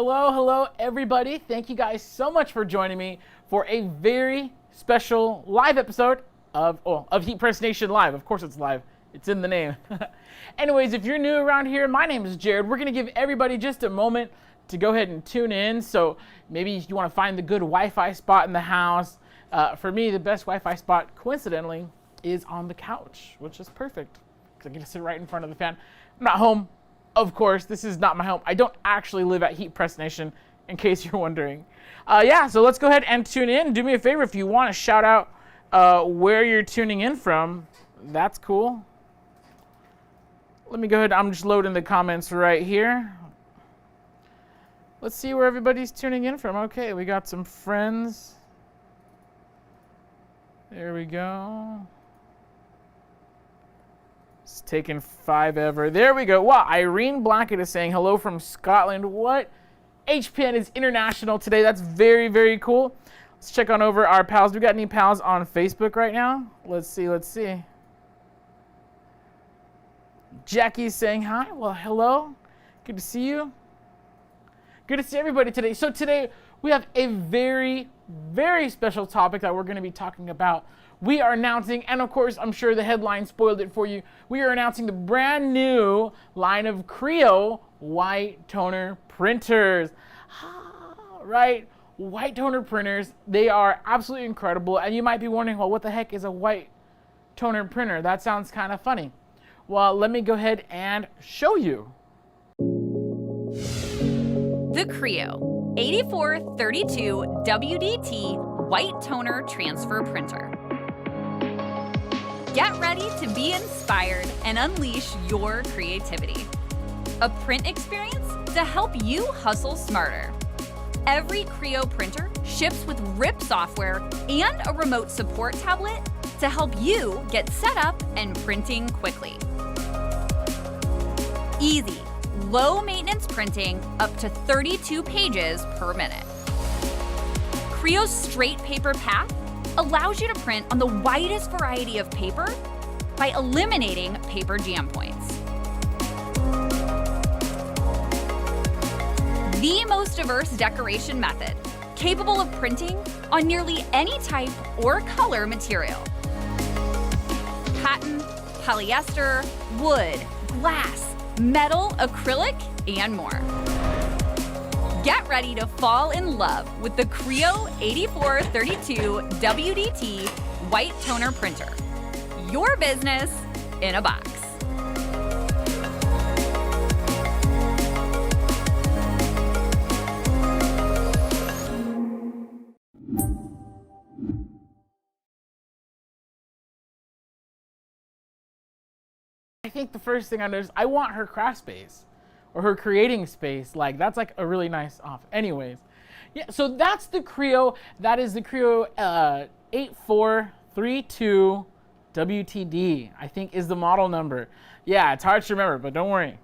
Hello, everybody. Thank you guys so much for joining me for a very special live episode of Heat Press Nation Live. Of course it's live. It's in the name. Anyways, if you're new around here, my name is Jared. We're going to give everybody just a moment to go ahead and tune in. So maybe you want to find the good Wi-Fi spot in the house. For me, the best Wi-Fi spot, coincidentally, is on the couch, which is perfect because I get to sit right in front of the fan. I'm not home. Of course, this is not my home. I don't actually live at Heat Press Nation, in case you're wondering. So let's go ahead and tune in. Do me a favor, if you want to shout out where you're tuning in from, that's cool. Let me go ahead. I'm just loading the comments right here. Let's see where everybody's tuning in from. Okay, we got some friends. There we go. It's taking forever. There we go. Wow, Irene Blackett is saying hello from Scotland. What? HPN is international today. That's very, very cool. Let's check on over our pals. Do we got any pals on Facebook right now? Let's see. Jackie's saying hi. Well, hello. Good to see you. Good to see everybody today. So today we have a very, very special topic that we're going to be talking about. We are announcing, and of course, I'm sure the headline spoiled it for you. We are announcing the brand new line of Creo white toner printers. Right? White toner printers. They are absolutely incredible. And you might be wondering, well, what the heck is a white toner printer? That sounds kind of funny. Well, let me go ahead and show you. The Crio 8432WDT white toner transfer printer. Get ready to be inspired and unleash your creativity. A print experience to help you hustle smarter. Every Creo printer ships with RIP software and a remote support tablet to help you get set up and printing quickly. Easy, low maintenance printing up to 32 pages per minute. Creo's straight paper path allows you to print on the widest variety of paper by eliminating paper jam points. The most diverse decoration method, capable of printing on nearly any type or color material. Cotton, polyester, wood, glass, metal, acrylic, and more. Get ready to fall in love with the Crio 8432WDT white toner printer. Your business in a box. I think the first thing I noticed, I want her craft space or her creating space. Like, that's like a really nice office. Anyways, yeah, so that's the Creo. That is the Creo 8432WTD, I think is the model number. Yeah, it's hard to remember, but don't worry.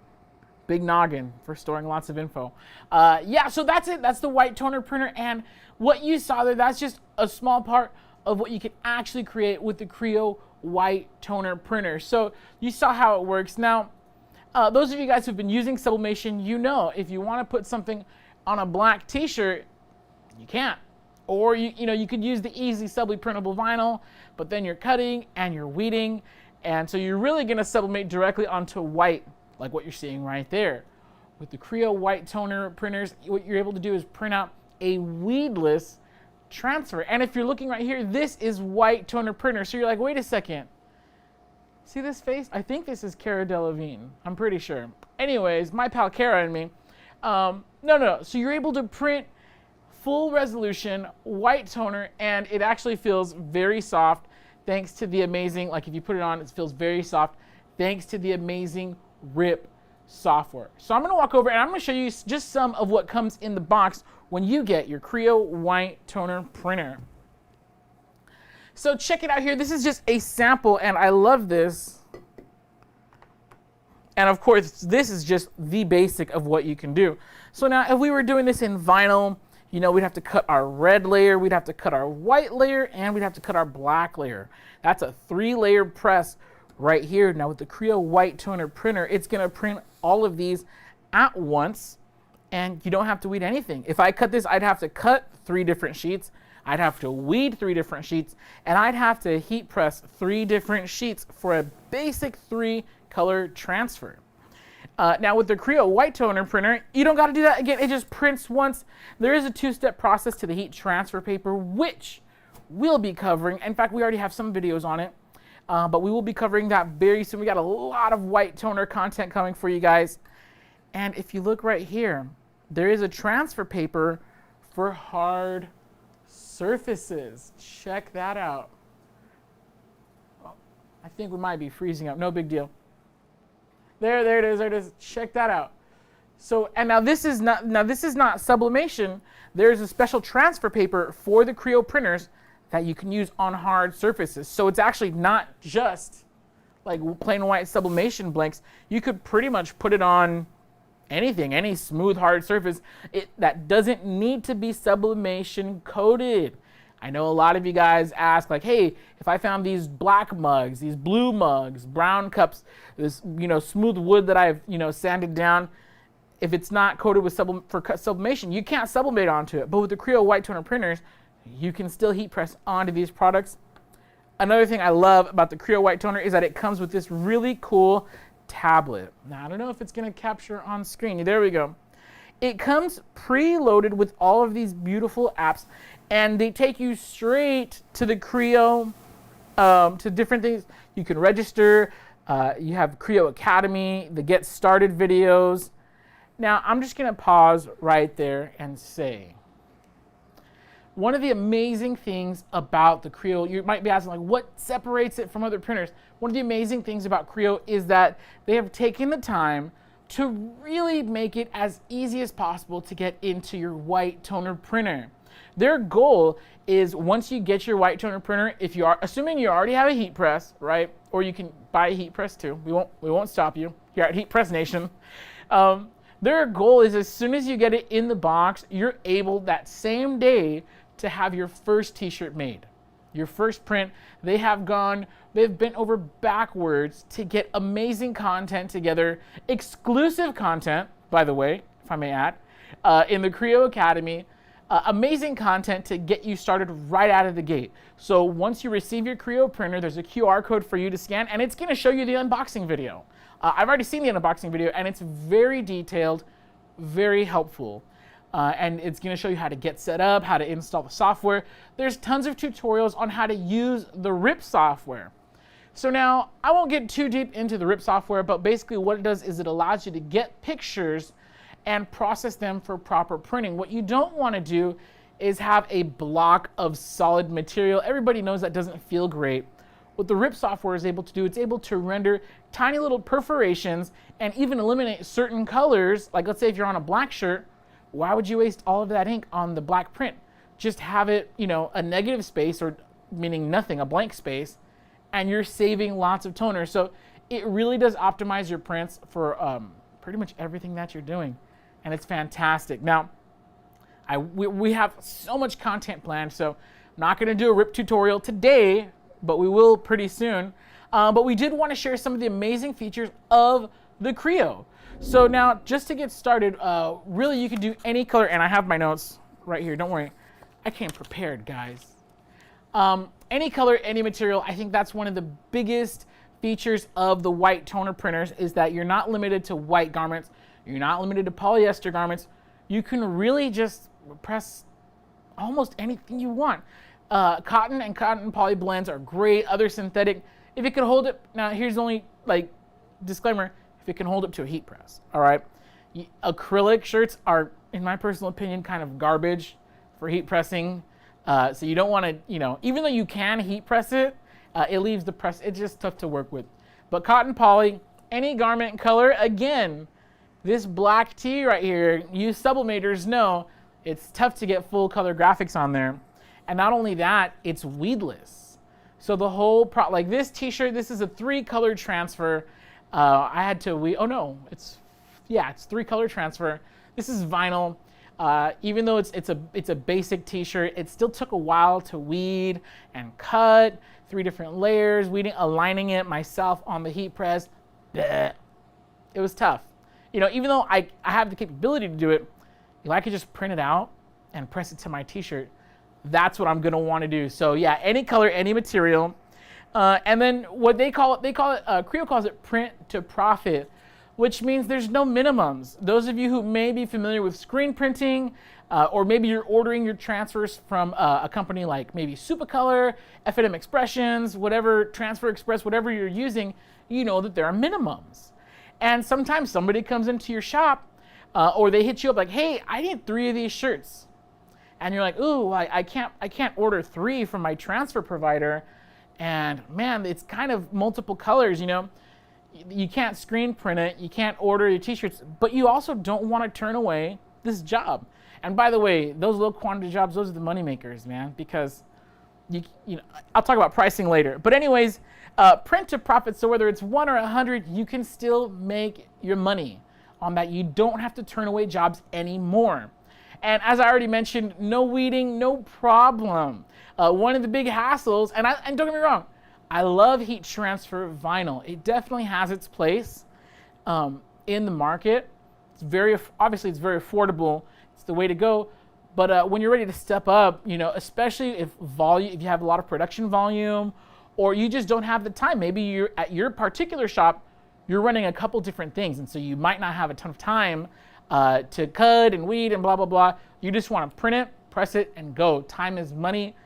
Big noggin for storing lots of info. So that's it. That's the white toner printer. And what you saw there, that's just a small part of what you can actually create with the Creo white toner printer. So you saw how it works. Now, those of you guys who've been using sublimation, you know if you want to put something on a black t-shirt, you can't. Or you could use the easy subly printable vinyl, but then you're cutting and you're weeding, and so you're really going to sublimate directly onto white, like what you're seeing right there. With the Creo white toner printers, what you're able to do is print out a weedless transfer. And if you're looking right here, this is white toner printer. So you're like, wait a second. See this face? I think this is Cara Delevingne. I'm pretty sure. Anyways, my pal Cara and me. No. So you're able to print full resolution white toner, and it actually feels very soft thanks to the amazing, like if you put it on, it feels very soft thanks to the amazing RIP software. So I'm going to walk over and I'm going to show you just some of what comes in the box when you get your Creo white toner printer. So check it out here. This is just a sample, and I love this. And of course, this is just the basic of what you can do. So now, if we were doing this in vinyl, we'd have to cut our red layer, we'd have to cut our white layer, and we'd have to cut our black layer. That's a 3-layer press right here. Now with the Creo white toner printer, it's going to print all of these at once. and you don't have to weed anything. If I cut this, I'd have to cut 3 different sheets, I'd have to weed 3 different sheets, and I'd have to heat press 3 different sheets for a basic 3 color transfer. Now with the Creo white toner printer, you don't got to do that again. It just prints once. There is a 2-step process to the heat transfer paper, which we'll be covering. In fact, we already have some videos on it, but we will be covering that very soon. We got a lot of white toner content coming for you guys. And if you look right here, there is a transfer paper for hard surfaces. Check that out. Oh, I think we might be freezing up. No big deal. There it is. There it is. Check that out. So, and now this is not sublimation. There's a special transfer paper for the Creo printers that you can use on hard surfaces. So it's actually not just like plain white sublimation blanks. You could pretty much put it on anything, any smooth hard surface that doesn't need to be sublimation coated. I know a lot of you guys ask like, hey, if I found these black mugs, these blue mugs, brown cups, this smooth wood that I've sanded down, if it's not coated with sublimation, you can't sublimate onto it. But with the Creo white toner printers, you can still heat press onto these products. Another thing I love about the Creo white toner is that it comes with this really cool tablet. Now I don't know if it's going to capture on screen. There we go. It comes preloaded with all of these beautiful apps, and they take you straight to the Creo, to different things. You can register. You have Creo Academy, the Get Started videos. Now, I'm just going to pause right there and say, one of the amazing things about the Creo, you might be asking, like, what separates it from other printers? One of the amazing things about Creo is that they have taken the time to really make it as easy as possible to get into your white toner printer. Their goal is once you get your white toner printer, if you are, assuming you already have a heat press, right? Or you can buy a heat press too. We won't stop you here at Heat Press Nation. Their goal is as soon as you get it in the box, you're able that same day to have your first t-shirt made. Your first print. They've bent over backwards to get amazing content together, exclusive content, by the way, if I may add, in the Creo Academy. Amazing content to get you started right out of the gate. So once you receive your Creo printer, there's a QR code for you to scan, and it's going to show you the unboxing video. I've already seen the unboxing video, and it's very detailed, very helpful. And it's going to show you how to get set up, how to install the software. There's tons of tutorials on how to use the RIP software. So now, I won't get too deep into the RIP software, but basically what it does is it allows you to get pictures and process them for proper printing. What you don't want to do is have a block of solid material. Everybody knows that doesn't feel great. What the RIP software is able to do, it's able to render tiny little perforations and even eliminate certain colors. Like let's say if you're on a black shirt, why would you waste all of that ink on the black print? Just have it, a negative space, or meaning nothing, a blank space, and you're saving lots of toner. So it really does optimize your prints for pretty much everything that you're doing. And it's fantastic. Now, we have so much content planned, so I'm not going to do a RIP tutorial today, but we will pretty soon. But we did want to share some of the amazing features of the Creo. So now, just to get started, really you can do any color, and I have my notes right here, don't worry. I came prepared, guys. Any color, any material, I think that's one of the biggest features of the white toner printers is that you're not limited to white garments. You're not limited to polyester garments. You can really just press almost anything you want. Cotton and cotton poly blends are great. Other synthetic, if it can hold it, now here's the only disclaimer, if it can hold up to a heat press, all right? Acrylic shirts are, in my personal opinion, kind of garbage for heat pressing. So you don't want to, even though you can heat press it, it leaves the press, it's just tough to work with. But cotton poly, any garment color, again, this black tee right here, you sublimators know it's tough to get full color graphics on there. And not only that, it's weedless. So the whole, like this t-shirt, this is a 3-color transfer. I had to it's 3-color transfer. This is vinyl. Even though it's a basic t-shirt, it still took a while to weed and cut, 3 different layers, aligning it myself on the heat press. Bleh. It was tough. Even though I have the capability to do it, if I could just print it out and press it to my t-shirt, that's what I'm gonna want to do. So yeah, any color, any material. And then what they call it, Creo calls it print to profit, which means there's no minimums. Those of you who may be familiar with screen printing, or maybe you're ordering your transfers from a company like maybe Supercolor, F&M Expressions, whatever, Transfer Express, whatever you're using, you know that there are minimums. And sometimes somebody comes into your shop, or they hit you up like, hey, I need 3 of these shirts. And you're like, ooh, I can't order 3 from my transfer provider. And man, it's kind of multiple colors, you know. You can't screen print it, you can't order your t-shirts, but you also don't want to turn away this job. And by the way, those low quantity jobs, those are the money makers, man, because you know, I'll talk about pricing later. But anyways, print to profit, so whether it's 1 or 100, you can still make your money on that. You don't have to turn away jobs anymore. And as I already mentioned, no weeding, no problem. One of the big hassles, and don't get me wrong, I love heat transfer vinyl. It definitely has its place in the market. Obviously it's very affordable. It's the way to go. But when you're ready to step up, you know, especially if you have a lot of production volume, or you just don't have the time. Maybe you're at your particular shop, you're running a couple different things, and so you might not have a ton of time to cut and weed and blah blah blah. You just want to print it, press it, and go. Time is money.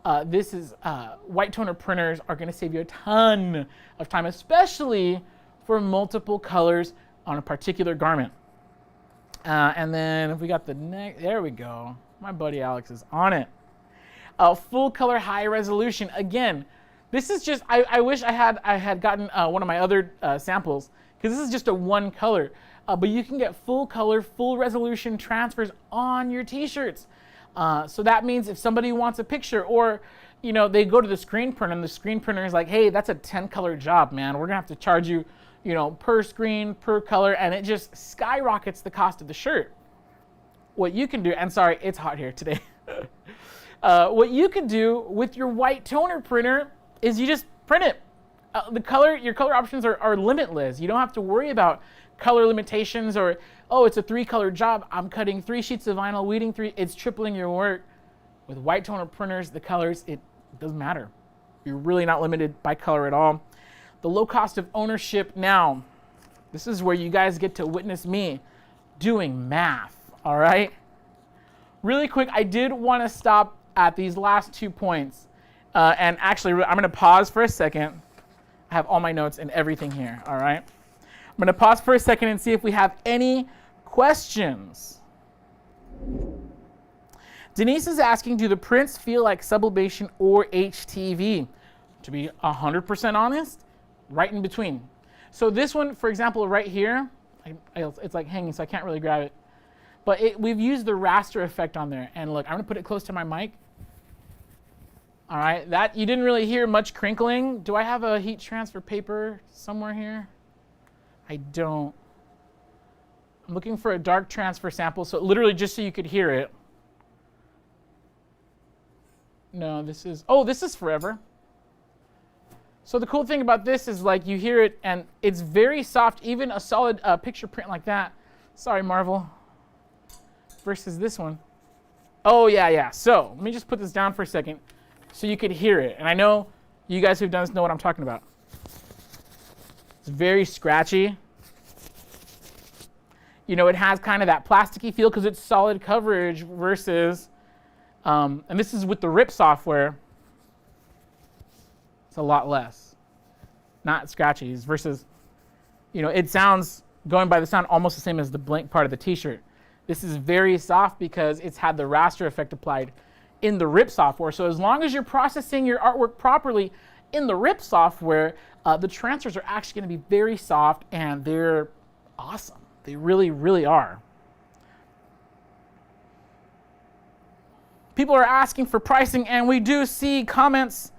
White toner printers are going to save you a ton of time, especially for multiple colors on a particular garment. And then if we got the next, there we go. My buddy Alex is on it. Full color high resolution. Again, this is just, I wish I had gotten one of my other samples, because this is just a one color. But you can get full color, full resolution transfers on your t-shirts. So that means if somebody wants a picture, or you know, they go to the screen printer and the screen printer is like, hey, that's a 10 color job, man. We're gonna have to charge you, you know, per screen, per color, and it just skyrockets the cost of the shirt. What you can do, and sorry, it's hot here today. What you can do with your white toner printer is you just print it. Your color options are limitless. You don't have to worry about color limitations, or, oh, it's a 3-color job, I'm cutting 3 sheets of vinyl, weeding 3, it's tripling your work. With white toner printers, the colors, it doesn't matter. You're really not limited by color at all. The low cost of ownership. Now, this is where you guys get to witness me doing math, all right? Really quick, I did want to stop at these last 2 points. And actually, I'm going to pause for a second. I have all my notes and everything here, all right? I'm going to pause for a second and see if we have any questions. Denise is asking, do the prints feel like sublimation or HTV? To be 100% honest, right in between. So this one, for example, right here, it's like hanging, so I can't really grab it. But we've used the raster effect on there. And look, I'm going to put it close to my mic. All right, that you didn't really hear much crinkling. Do I have a heat transfer paper somewhere here? I don't. I'm looking for a dark transfer sample, so literally just so you could hear it. No, this is forever. So the cool thing about this is, like, you hear it and it's very soft, even a solid picture print like that. Sorry, Marvel. Versus this one. Oh, yeah. So let me just put this down for a second so you could hear it. And I know you guys who've done this know what I'm talking about. It's very scratchy. You know, it has kind of that plasticky feel because it's solid coverage versus, and this is with the RIP software, it's a lot less. Not scratchy versus, you know, it sounds, going by the sound, almost the same as the blank part of the t-shirt. This is very soft because it's had the raster effect applied in the RIP software. So as long as you're processing your artwork properly in the RIP software, the transfers are actually going to be very soft, and they're awesome. They really, really are. People are asking for pricing, and we do see comments.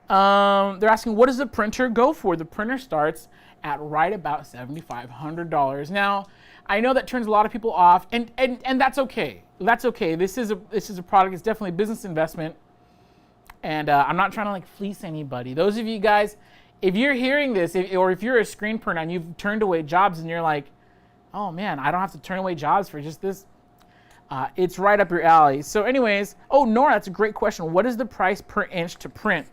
They're asking, what does the printer go for? The printer starts at right about $7,500. Now, I know that turns a lot of people off, and that's okay. That's okay. This is a product. It's definitely a business investment, and I'm not trying to like fleece anybody. Those of you guys, if you're hearing this, or if you're a screen printer and you've turned away jobs and you're like, oh man, I don't have to turn away jobs for just this. It's right up your alley. So anyways, oh, Nora, that's a great question. What is the price per inch to print?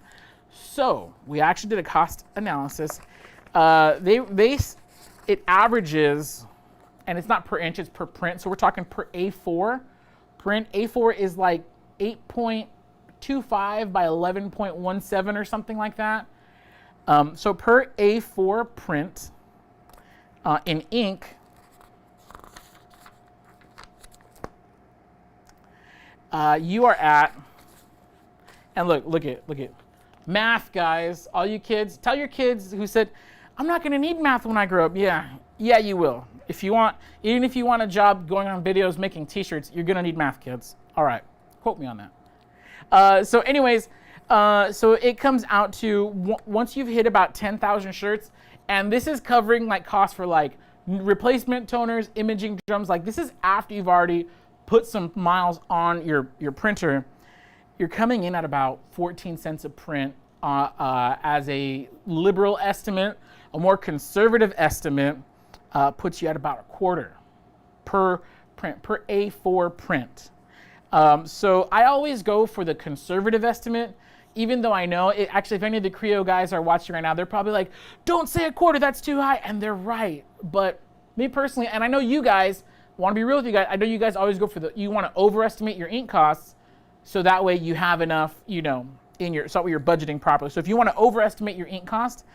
So we actually did a cost analysis. It averages, and it's not per inch, it's per print. So we're talking per A4 print. A4 is like 8.25 by 11.17 or something like that. So per A4 print in ink, you are at, and look at math, guys. All you kids, tell your kids who said, I'm not going to need math when I grow up. Yeah, you will. Even if you want a job going on videos making t-shirts, you're going to need math, kids. All right, quote me on that. So anyways, so it comes out to once you've hit about 10,000 shirts, and this is covering like costs for like replacement toners, imaging drums. Like this is after you've already put some miles on your printer. You're coming in at about 14 cents a print as a liberal estimate. A more conservative estimate puts you at about a quarter per print, per A4 print. So I always go for the conservative estimate, even though I know, actually if any of the Creo guys are watching right now, they're probably like, don't say a quarter, that's too high, and they're right. But me personally, and I know you guys, want to be real with you guys, I know you guys always go for you want to overestimate your ink costs, so that way you have enough, so you're budgeting properly. So if you want to overestimate your ink cost,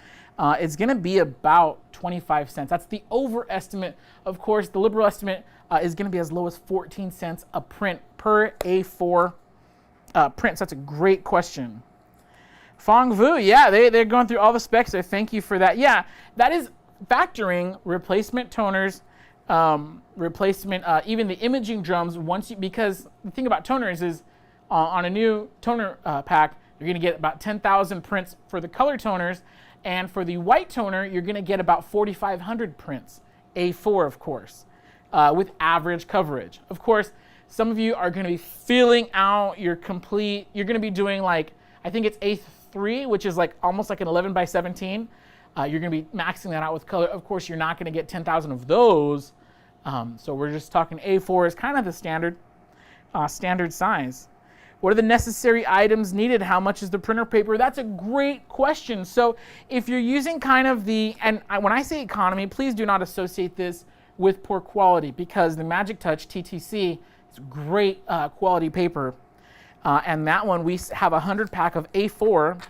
it's going to be about 25 cents. That's the overestimate. Of course, the liberal estimate is going to be as low as 14 cents a print per A4 print. So that's a great question. Fong Vu, yeah, they're going through all the specs there. Thank you for that. Yeah, that is factoring replacement toners, even the imaging drums. Because the thing about toners is on a new toner pack, you're going to get about 10,000 prints for the color toners. And for the white toner, you're going to get about 4,500 prints, A4 of course, with average coverage. Of course, some of you are going to be filling out your complete, you're going to be doing like, I think it's A3, which is like almost like an 11 by 17. You're going to be maxing that out with color. Of course, you're not going to get 10,000 of those. So we're just talking A4 is kind of the standard size. What are the necessary items needed? How much is the printer paper? That's a great question. So if you're using kind of when I say economy, please do not associate this with poor quality, because the Magic Touch TTC is great quality paper. And that one, we have a 100 pack of A4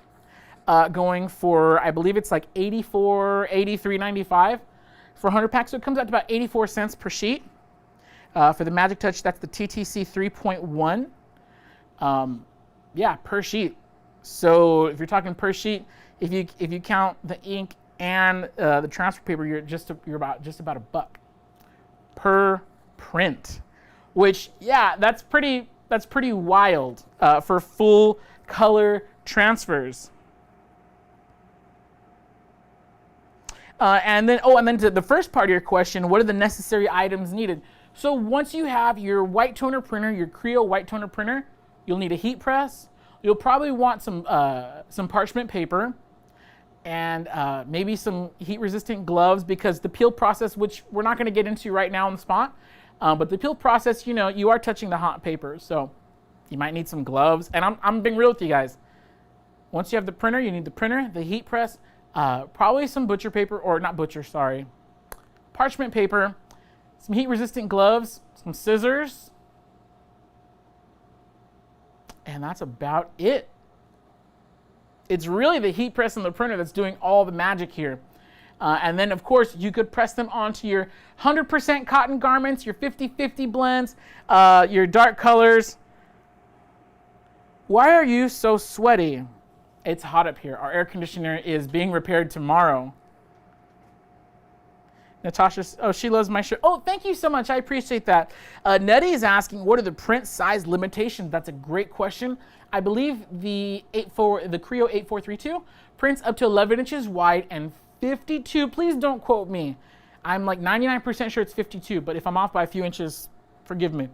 going for, I believe it's like $83.95 for 100 packs. So it comes out to about 84 cents per sheet. For the Magic Touch, that's the TTC 3.1. Per sheet. So if you're talking per sheet, if you count the ink and the transfer paper, you're about $1 per print, which that's pretty wild for full color transfers. And then to the first part of your question, what are the necessary items needed? So once you have your white toner printer, your Creo white toner printer, you'll need a heat press. You'll probably want some parchment paper and maybe some heat-resistant gloves, because the peel process, which we're not going to get into right now on the spot, but the peel process, you are touching the hot paper, so you might need some gloves. And I'm being real with you guys. Once you have the printer, you need the printer, the heat press, probably some parchment paper, some heat-resistant gloves, some scissors, and that's about it. It's really the heat press and the printer that's doing all the magic here. And then, of course, you could press them onto your 100% cotton garments, your 50-50 blends, your dark colors. Why are you so sweaty? It's hot up here. Our air conditioner is being repaired tomorrow. Natasha, she loves my shirt. Oh, thank you so much. I appreciate that. Nettie is asking, what are the print size limitations? That's a great question. I believe the Crio 8432 prints up to 11 inches wide and 52. Please don't quote me. I'm like 99% sure it's 52, but if I'm off by a few inches, forgive me.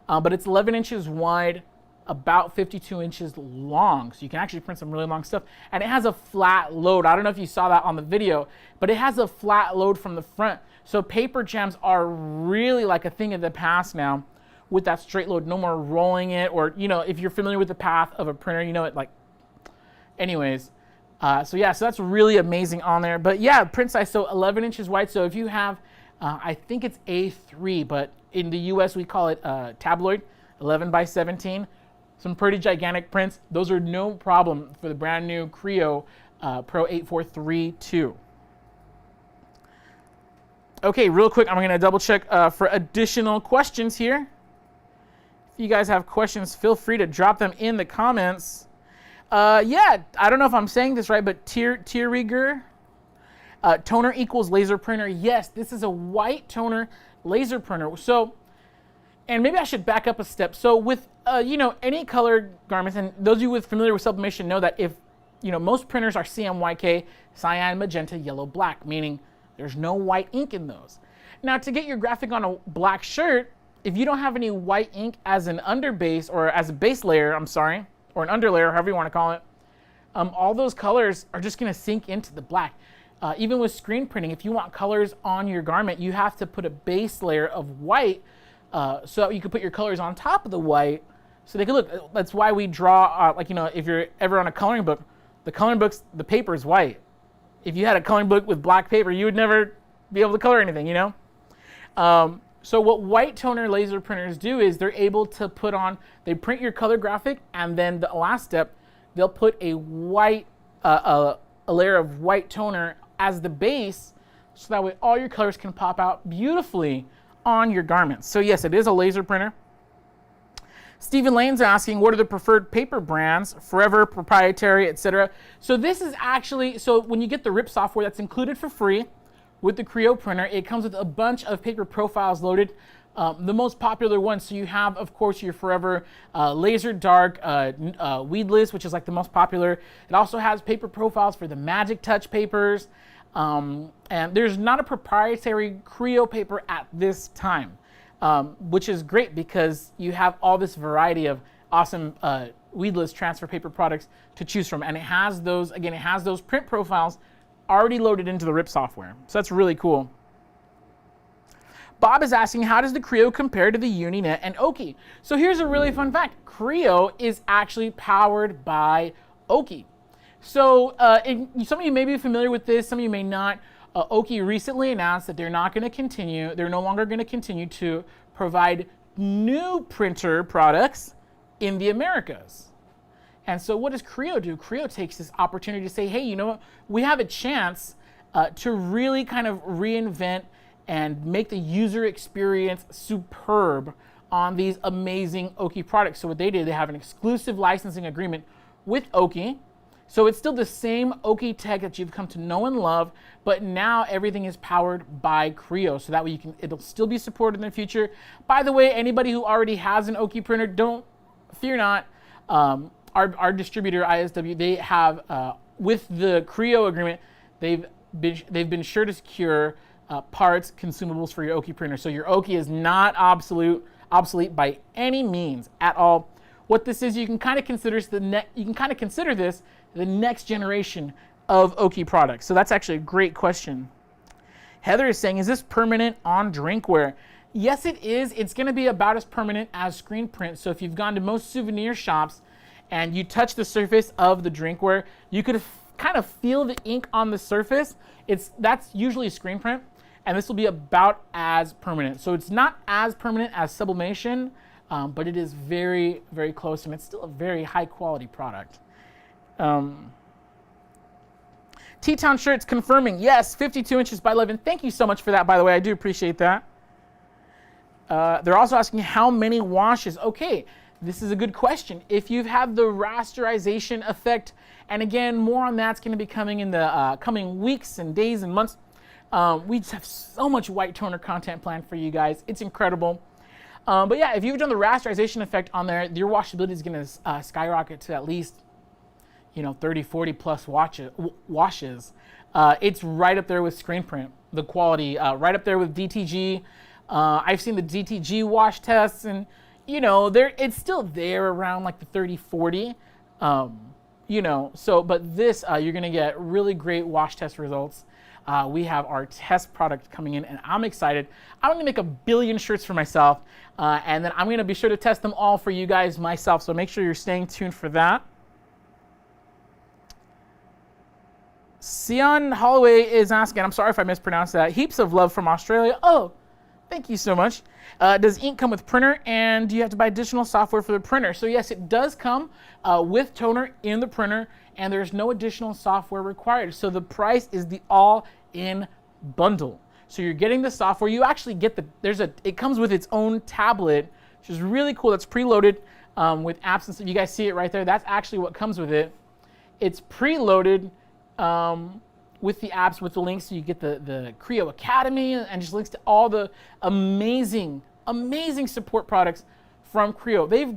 But it's 11 inches wide, about 52 inches long. So you can actually print some really long stuff. And it has a flat load. I don't know if you saw that on the video, but it has a flat load from the front. So paper jams are really like a thing of the past now, with that straight load, no more rolling it, or, you know, if you're familiar with the path of a printer, you know it, like, anyways. So yeah, so that's really amazing on there. But yeah, print size, so 11 inches wide. So if you have, I think it's A3, but in the US we call it tabloid, 11 by 17. Some pretty gigantic prints. Those are no problem for the brand new Creo Pro 8432. Okay, real quick, I'm gonna double check for additional questions here. If you guys have questions, feel free to drop them in the comments. Yeah, I don't know if I'm saying this right, but Tierriger, toner equals laser printer. Yes, this is a white toner laser printer. So, and maybe I should back up a step. So with, you know, any color garments, and those of you familiar with sublimation know that if, you know, most printers are CMYK, cyan, magenta, yellow, black, meaning there's no white ink in those. Now, to get your graphic on a black shirt, if you don't have any white ink as an underbase, or as a base layer, I'm sorry, or an underlayer, however you want to call it, all those colors are just going to sink into the black. Even with screen printing, if you want colors on your garment, you have to put a base layer of white so that you can put your colors on top of the white so they can look. That's why we draw, like, you know, if you're ever on a coloring book, the coloring books, the paper is white. If you had a coloring book with black paper, you would never be able to color anything, you know? So what white toner laser printers do is they're able to put on, they print your color graphic, and then the last step, they'll put a white, a layer of white toner as the base, so that way all your colors can pop out beautifully on your garments. So yes, it is a laser printer. Stephen Lane's asking, what are the preferred paper brands? Forever, proprietary, etc. So this is actually, so when you get the RIP software that's included for free, with the Creo printer, it comes with a bunch of paper profiles loaded. The most popular ones, so you have, of course, your Forever Laser Dark Weedless, which is like the most popular. It also has paper profiles for the Magic Touch papers. And there's not a proprietary Creo paper at this time, which is great because you have all this variety of awesome weedless transfer paper products to choose from. And it has those, again, it has those print profiles already loaded into the RIP software. So that's really cool. Bob is asking, how does the Creo compare to the Uninet and Oki? So here's a really fun fact. Creo is actually powered by Oki. So some of you may be familiar with this, some of you may not. Oki recently announced that they're not going to continue, they're no longer going to continue to provide new printer products in the Americas. And so what does Creo do? Creo takes this opportunity to say, hey, you know what? We have a chance to really kind of reinvent and make the user experience superb on these amazing Oki products. So what they did, they have an exclusive licensing agreement with Oki. So it's still the same Oki tech that you've come to know and love, but now everything is powered by Creo. So that way it'll still be supported in the future. By the way, anybody who already has an Oki printer, fear not. Our distributor ISW, they have with the Creo agreement, they've been sure to secure parts, consumables for your Oki printer. So your Oki is not obsolete by any means at all. What this is, you can kind of consider this the next generation of Oki products. So that's actually a great question. Heather is saying, is this permanent on drinkware? Yes, it is. It's going to be about as permanent as screen print. So if you've gone to most souvenir shops and you touch the surface of the drinkware, you could kind of feel the ink on the surface. That's usually screen print, and this will be about as permanent. So it's not as permanent as sublimation, but it is very, very close, and it's still a very high quality product. T-Town Shirts confirming, yes, 52 inches by 11. Thank you so much for that, by the way. I do appreciate that. They're also asking how many washes. Okay, this is a good question. If you've had the rasterization effect, and again, more on that's going to be coming in the coming weeks and days and months. We just have so much white toner content planned for you guys. It's incredible. But yeah, if you've done the rasterization effect on there, your washability is going to skyrocket to at least, 30, 40 plus washes. It's right up there with screen print, the quality, right up there with DTG. I've seen the DTG wash tests, and it's still there around like the 30, 40. But this, you're going to get really great wash test results. we have our test product coming in, and I'm excited. I'm going to make 1 billion shirts for myself, and then I'm going to be sure to test them all for you guys myself, so make sure you're staying tuned for that. Sion Holloway is asking, I'm sorry if I mispronounced that, heaps of love from Australia. Oh, thank you so much. Does ink come with printer, and do you have to buy additional software for the printer? So yes, it does come with toner in the printer, and there's no additional software required. So the price is the all-in bundle. So you're getting the software. You actually get it comes with its own tablet, which is really cool. That's preloaded with apps and stuff. You guys see it right there. That's actually what comes with it. It's preloaded with the apps, with the links, so you get the Crio Academy and just links to all the amazing support products from Creo. They've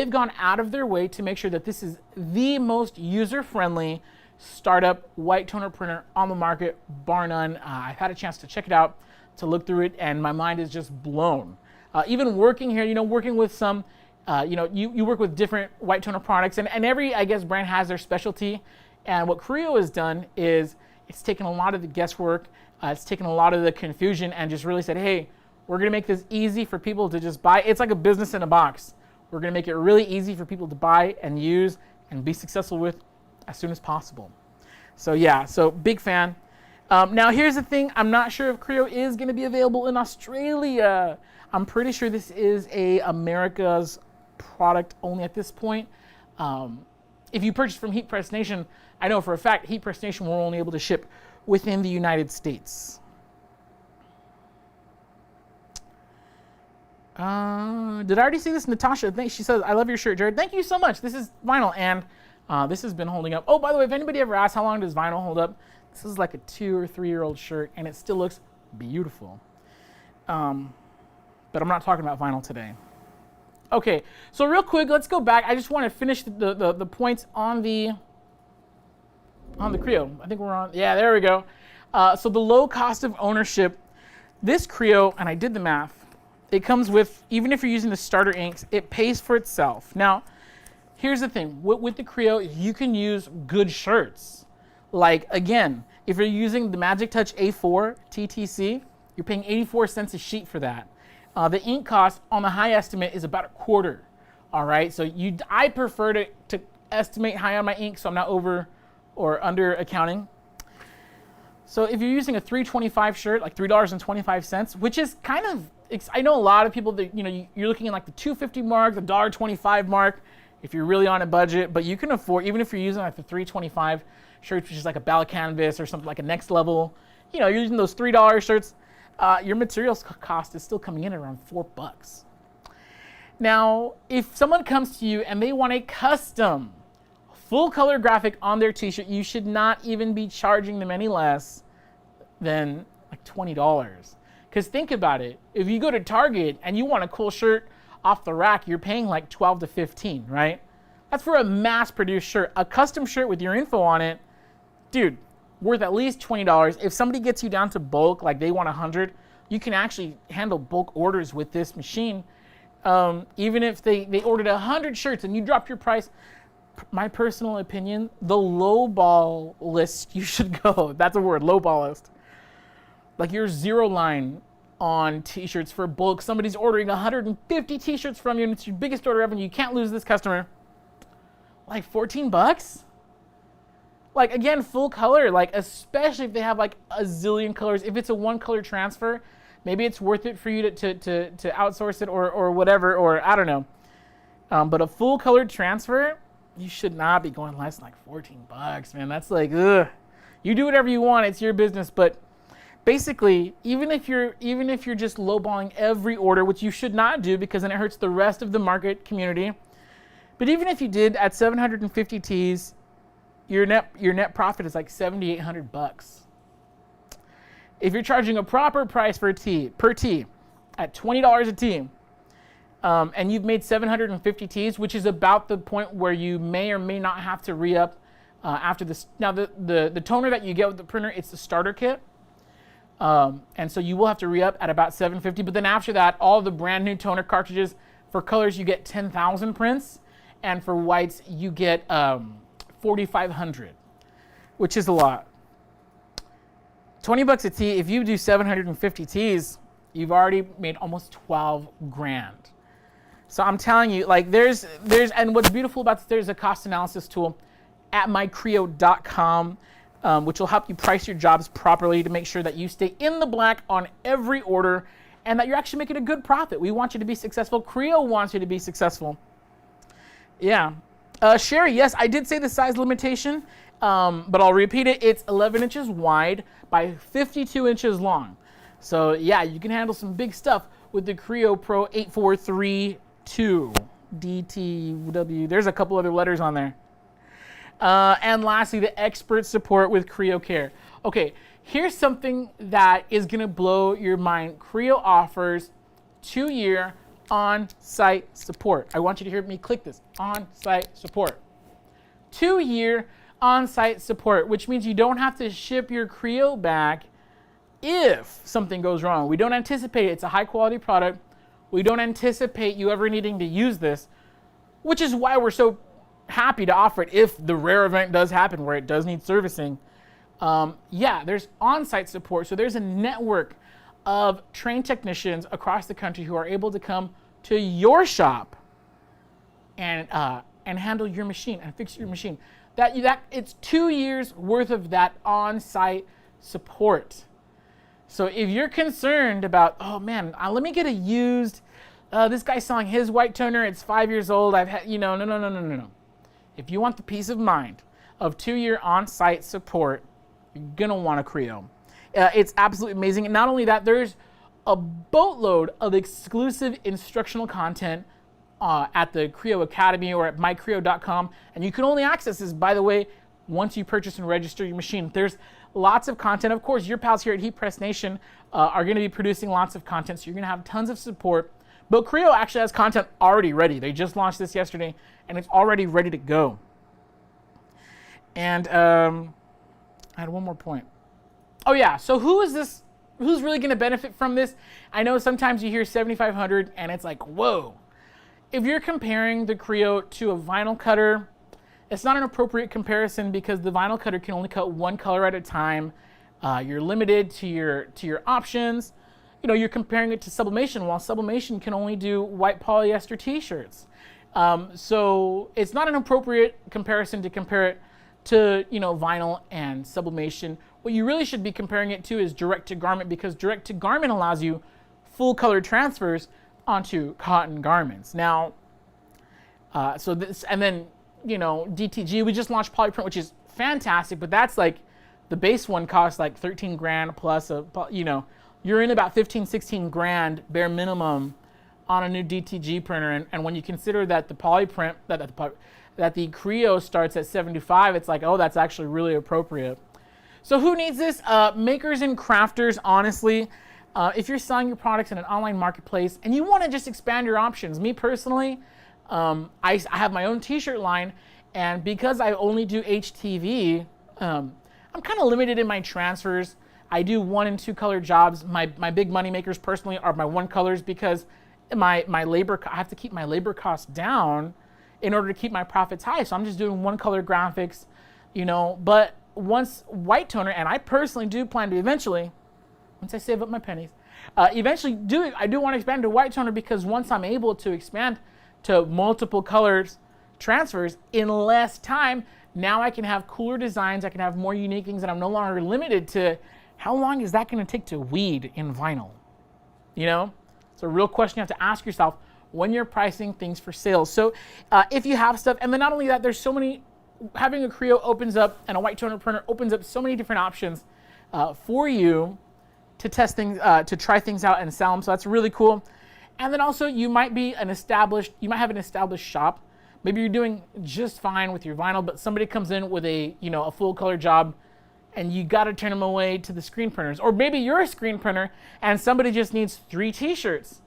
gone out of their way to make sure that this is the most user-friendly startup white toner printer on the market, bar none. I've had a chance to check it out, to look through it, and my mind is just blown. Even working here, working with some, you work with different white toner products, and every, I guess, brand has their specialty. And what Creo has done is it's taken a lot of the guesswork, it's taken a lot of the confusion, and just really said, hey, we're going to make this easy for people to just buy. It's like a business in a box. We're going to make it really easy for people to buy and use and be successful with as soon as possible. So yeah, so big fan. Now here's the thing. I'm not sure if Creo is going to be available in Australia. I'm pretty sure this is a America's product only at this point. If you purchase from Heat Press Nation, I know for a fact Heat Press Nation were only able to ship within the United States. Did I already see this? Natasha, she says, I love your shirt, Jared. Thank you so much. This is vinyl, and this has been holding up. Oh, by the way, if anybody ever asks how long does vinyl hold up, this is like a 2 or 3 year old shirt, and it still looks beautiful. But I'm not talking about vinyl today. Okay, so real quick, let's go back. I just want to finish the points on the Creo. I think we're on, yeah, there we go. So the low cost of ownership, this Creo, and I did the math, it comes with, even if you're using the starter inks, it pays for itself. Now, here's the thing, with the Creo, you can use good shirts. Like, again, if you're using the Magic Touch A4 TTC, you're paying 84 cents a sheet for that. The ink cost on the high estimate is about $0.25. All right, so I prefer to estimate high on my ink, so I'm not over or under accounting. So if you're using a $3.25 shirt, like $3.25, which is kind of, I know a lot of people that you're looking at like the $2.50 mark, the $1.25 mark, if you're really on a budget, but you can afford, even if you're using like the $3.25 shirts, which is like a Bala Canvas or something like a Next Level, you're using those $3 shirts. Your materials cost is still coming in at around $4. Now, if someone comes to you and they want a custom full color graphic on their t-shirt, you should not even be charging them any less than like $20. Because think about it, if you go to Target and you want a cool shirt off the rack, you're paying like $12 to $15, right? That's for a mass-produced shirt. A custom shirt with your info on it, dude, worth at least $20. If somebody gets you down to bulk, like they want 100, you can actually handle bulk orders with this machine. Even if they ordered 100 shirts and you dropped your price, my personal opinion, the lowball list you should go. That's a word, lowball list. Like your zero line on t-shirts for bulk. Somebody's ordering 150 t-shirts from you and it's your biggest order ever and you can't lose this customer. Like $14? Like, again, full color, like, especially if they have like a zillion colors. If it's a one color transfer, maybe it's worth it for you to outsource it or whatever, or I don't know. But a full colored transfer, you should not be going less than like $14, man. That's like, ugh. You do whatever you want, it's your business. But basically, even if you're just lowballing every order, which you should not do because then it hurts the rest of the market community. But even if you did at 750 Ts, your net profit is like $7,800. If you're charging a proper price per tee at $20 a tee, and you've made 750 Ts, which is about the point where you may or may not have to re-up after this. Now the toner that you get with the printer, it's the starter kit, and so you will have to re-up at about 750. But then after that, all the brand new toner cartridges for colors you get 10,000 prints, and for whites you get 4,500, which is a lot. 20 bucks a tee. If you do 750 tees, you've already made almost 12 grand. So I'm telling you, like and what's beautiful about this, there's a cost analysis tool at mycrio.com, which will help you price your jobs properly to make sure that you stay in the black on every order and that you're actually making a good profit. We want you to be successful. Creo wants you to be successful. Yeah. Sherry, yes, I did say the size limitation, but I'll repeat it. It's 11 inches wide by 52 inches long. So yeah, you can handle some big stuff with the Crio Pro 8432WDT. There's a couple other letters on there. And lastly, the expert support with Creo Care. Okay, here's something that is gonna blow your mind. Creo offers 2-year on-site support. I want you to hear me click this, on-site support. 2-year on-site support, which means you don't have to ship your Creo back if something goes wrong. We don't anticipate it's a high quality product. We don't anticipate you ever needing to use this, which is why we're so happy to offer it if the rare event does happen where it does need servicing. Yeah, there's on-site support. So there's a network of trained technicians across the country who are able to come to your shop and handle your machine and fix your machine. That it's 2 years worth of that on-site support. So if you're concerned about, oh man, let me get a used, this guy's selling his white toner, it's 5 years old, I've had, no. If you want the peace of mind of 2-year on-site support, you're gonna want a Creo. It's absolutely amazing. And not only that, there's a boatload of exclusive instructional content at the Creo Academy or at mycrio.com. And you can only access this, by the way, once you purchase and register your machine. There's lots of content. Of course, your pals here at Heat Press Nation are going to be producing lots of content, so you're going to have tons of support. But Creo actually has content already ready. They just launched this yesterday, and it's already ready to go. And I had one more point. Oh yeah, so who's really going to benefit from this? I know sometimes you hear 7,500 and it's like, whoa. If you're comparing the Creo to a vinyl cutter, it's not an appropriate comparison because the vinyl cutter can only cut one color at a time. You're limited to your options. You're comparing it to sublimation, while sublimation can only do white polyester t-shirts. So it's not an appropriate comparison to compare it to vinyl and sublimation. What you really should be comparing it to is direct to garment, because direct to garment allows you full color transfers onto cotton garments. Now, so this, and then DTG, we just launched polyprint, which is fantastic, but that's like the base one costs like 13 grand plus you're in about 15, 16 grand bare minimum on a new DTG printer. And when you consider that the polyprint, that the Creo starts at 75, it's like, oh, that's actually really appropriate. So who needs this? Makers and crafters, honestly. If you're selling your products in an online marketplace and you want to just expand your options, me personally, I have my own t-shirt line, and because I only do HTV, I'm kind of limited in my transfers. I do 1 and 2 color jobs. My big money makers personally are my 1 colors, because my labor, I have to keep my labor costs down in order to keep my profits high. So I'm just doing 1 color graphics, but once white toner, and I personally do plan to eventually, once I save up my pennies, I do want to expand to white toner, because once I'm able to expand to multiple colors transfers in less time, now I can have cooler designs, I can have more unique things, and I'm no longer limited to how long is that going to take to weed in vinyl. It's a real question you have to ask yourself when you're pricing things for sales. So if you have stuff, and then not only that, there's so many, having a Creo opens up, and a white toner printer opens up so many different options for you to test things, to try things out and sell them. So that's really cool. And then also you might have an established shop. Maybe you're doing just fine with your vinyl, but somebody comes in with a full color job, and you got to turn them away to the screen printers. Or maybe you're a screen printer and somebody just needs 3 t-shirts.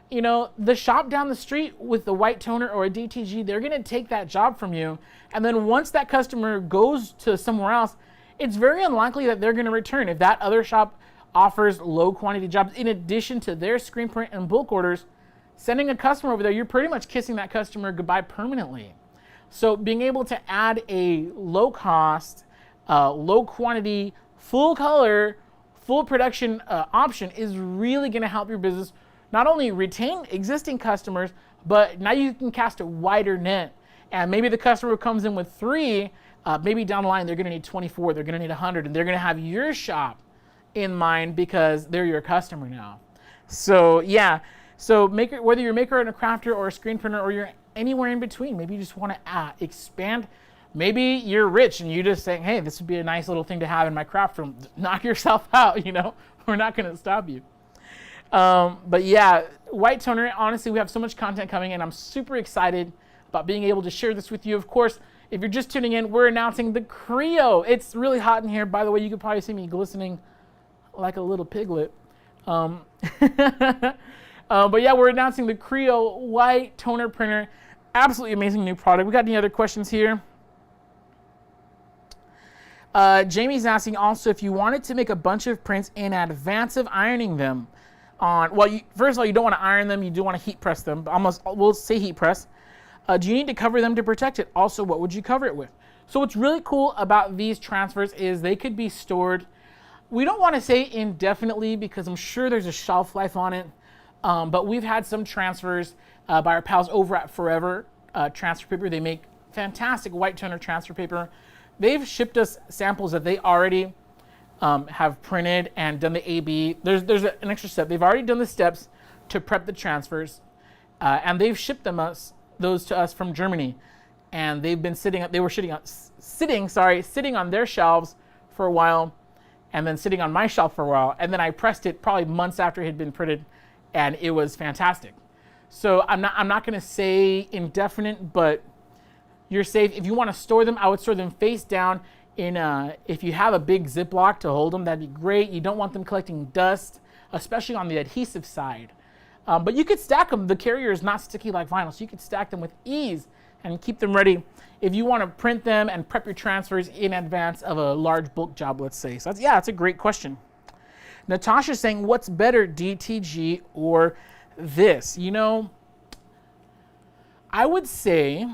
The shop down the street with the white toner or a DTG, they're going to take that job from you. And then once that customer goes to somewhere else, it's very unlikely that they're going to return. If that other shop offers low quantity jobs in addition to their screen print and bulk orders, sending a customer over there, you're pretty much kissing that customer goodbye permanently. So being able to add a low cost, low quantity, full color, full production option is really going to help your business not only retain existing customers, but now you can cast a wider net. And maybe the customer comes in with 3, maybe down the line they're going to need 24, they're going to need 100, and they're going to have your shop in mind because they're your customer now. So yeah, so whether you're a maker and a crafter or a screen printer or you're anywhere in between, maybe you just want to expand. Maybe you're rich and you just saying, hey, this would be a nice little thing to have in my craft room. Knock yourself out, you know, we're not going to stop you. But yeah, white toner, honestly, we have so much content coming in. I'm super excited about being able to share this with you. Of course, if you're just tuning in, we're announcing the Creo. It's really hot in here. By the way, you could probably see me glistening like a little piglet. But yeah, we're announcing the Creo white toner printer. Absolutely amazing new product. We got any other questions here? Jamie's asking also if you wanted to make a bunch of prints in advance of ironing them. First of all, you don't want to iron them. You do want to heat press them. We'll say heat press. Do you need to cover them to protect it? Also, what would you cover it with? So what's really cool about these transfers is they could be stored. We don't want to say indefinitely because I'm sure there's a shelf life on it. But we've had some transfers by our pals over at Forever Transfer Paper. They make fantastic white toner transfer paper. They've shipped us samples that they already have printed and done the AB. There's an extra step. They've already done the steps to prep the transfers, and they've shipped those to us from Germany. And they've been sitting on their shelves for a while, and then sitting on my shelf for a while. And then I pressed it probably months after it had been printed, and it was fantastic. So I'm not going to say indefinite, but you're safe. If you want to store them, I would store them face down if you have a big Ziploc to hold them, that'd be great. You don't want them collecting dust, especially on the adhesive side. But you could stack them. The carrier is not sticky like vinyl, so you could stack them with ease and keep them ready if you want to print them and prep your transfers in advance of a large bulk job, let's say. So that's a great question. Natasha's saying, what's better, DTG or this? You know, I would say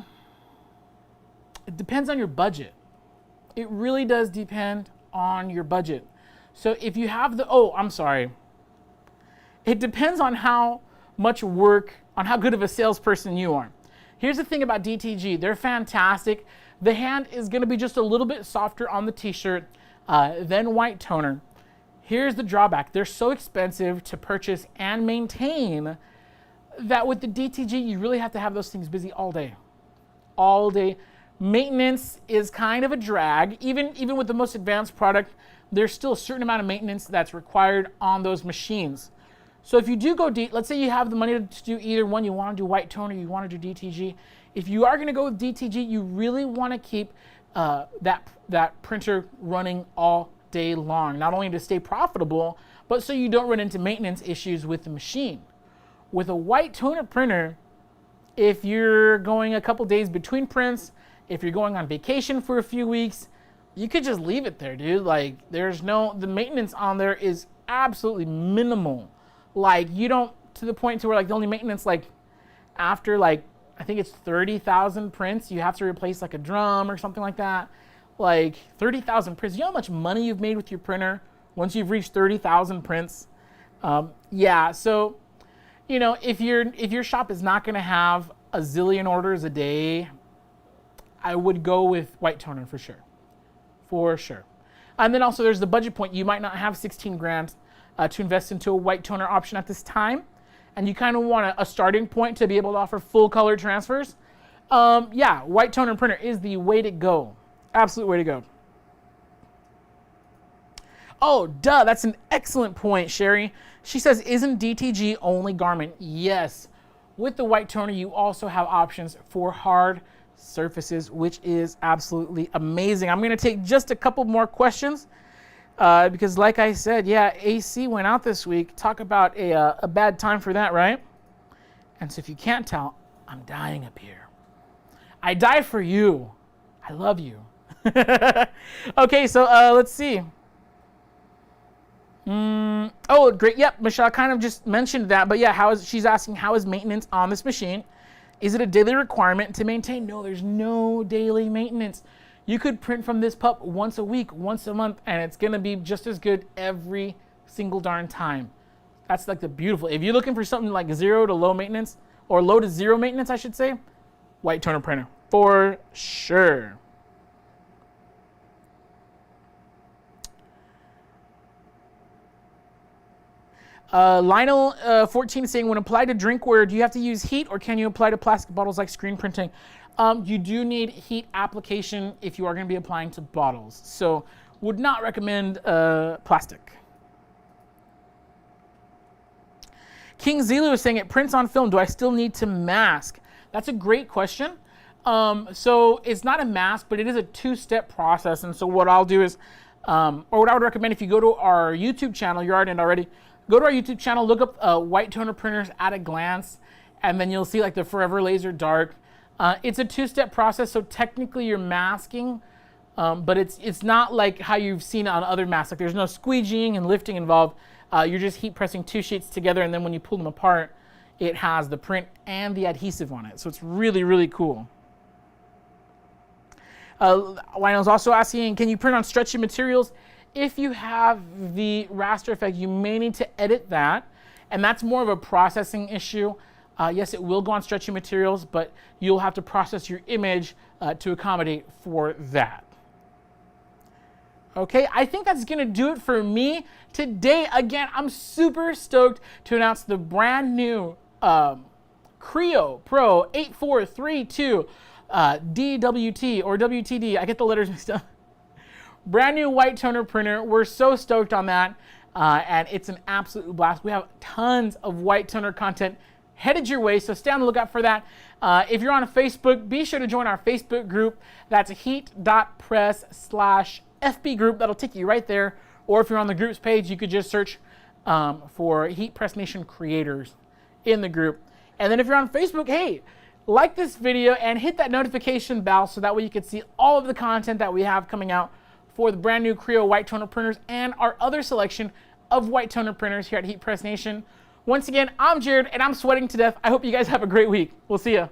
it depends on your budget. It really does depend on your budget. So if you have it depends on how much work, on how good of a salesperson you are. Here's the thing about DTG. They're fantastic. The hand is going to be just a little bit softer on the t-shirt than white toner. Here's the drawback. They're so expensive to purchase and maintain that with the DTG, you really have to have those things busy all day. All day. Maintenance is kind of a drag. Even with the most advanced product, there's still a certain amount of maintenance that's required on those machines. So if you do go let's say you have the money to do either one, you want to do white toner, you want to do DTG. If you are going to go with DTG, you really want to keep that printer running all day long, not only to stay profitable, but so you don't run into maintenance issues with the machine. With a white toner printer, if you're going a couple days between prints, if you're going on vacation for a few weeks, you could just leave it there, dude. Like, the maintenance on there is absolutely minimal. Like, you don't, to the point to where, like, the only maintenance, like, after, like, I think it's 30,000 prints, you have to replace, like, a drum or something like that. Like, 30,000 prints. You know how much money you've made with your printer once you've reached 30,000 prints? Yeah, so, you know, if your shop is not going to have a zillion orders a day, I would go with white toner for sure. For sure. And then also there's the budget point. You might not have 16 grand to invest into a white toner option at this time. And you kind of want a starting point to be able to offer full color transfers. Yeah, white toner printer is the way to go. Absolute way to go. Oh, duh, that's an excellent point, Sherry. She says, isn't DTG only garment? Yes. With the white toner, you also have options for hard surfaces, which is absolutely amazing. I'm going to take just a couple more questions because, like I said, yeah, AC went out this week. Talk about a bad time for that, right? And so if you can't tell, I'm dying up here. I die for you. I love you. Okay, so let's see. Oh, great. Yep, Michelle kind of just mentioned that, but yeah, she's asking how is maintenance on this machine? Is it a daily requirement to maintain? No, there's no daily maintenance. You could print from this pup once a week, once a month, and it's gonna be just as good every single darn time. That's like the beautiful. If you're looking for something like 0 to low maintenance, or low to 0 maintenance, I should say, white toner printer for sure. Lionel 14 is saying, when applied to drinkware, do you have to use heat or can you apply to plastic bottles like screen printing? You do need heat application if you are going to be applying to bottles. So would not recommend plastic. King Zelu is saying, it prints on film. Do I still need to mask? That's a great question. So it's not a mask, but it is a two-step process. And so what I'll do is, or what I would recommend, if you go to our YouTube channel, you're already, go to our YouTube channel, look up white toner printers at a glance, and then you'll see like the Forever Laser Dark. It's a two-step process, so technically you're masking, but it's not like how you've seen on other masks. Like there's no squeegeeing and lifting involved. You're just heat pressing two sheets together, and then when you pull them apart, it has the print and the adhesive on it. So it's really, really cool. Lionel's also asking, can you print on stretchy materials? If you have the raster effect, you may need to edit that, and that's more of a processing issue. Yes, it will go on stretchy materials, but you'll have to process your image to accommodate for that. Okay, I think that's gonna do it for me today. Again, I'm super stoked to announce the brand new Crio Pro 8432 DWT or WTD. I get the letters mixed up. Brand new white toner printer. We're so stoked on that, and it's an absolute blast. We have tons of white toner content headed your way, so stay on the lookout for that. If you're on Facebook, be sure to join our Facebook group. That's heat.press/FB group. That'll take you right there. Or if you're on the groups page, you could just search for Heat Press Nation creators in the group. And then if you're on Facebook, hey, like this video and hit that notification bell so that way you can see all of the content that we have coming out for the brand new Creo white toner printers and our other selection of white toner printers here at Heat Press Nation. Once again, I'm Jared and I'm sweating to death. I hope you guys have a great week. We'll see ya.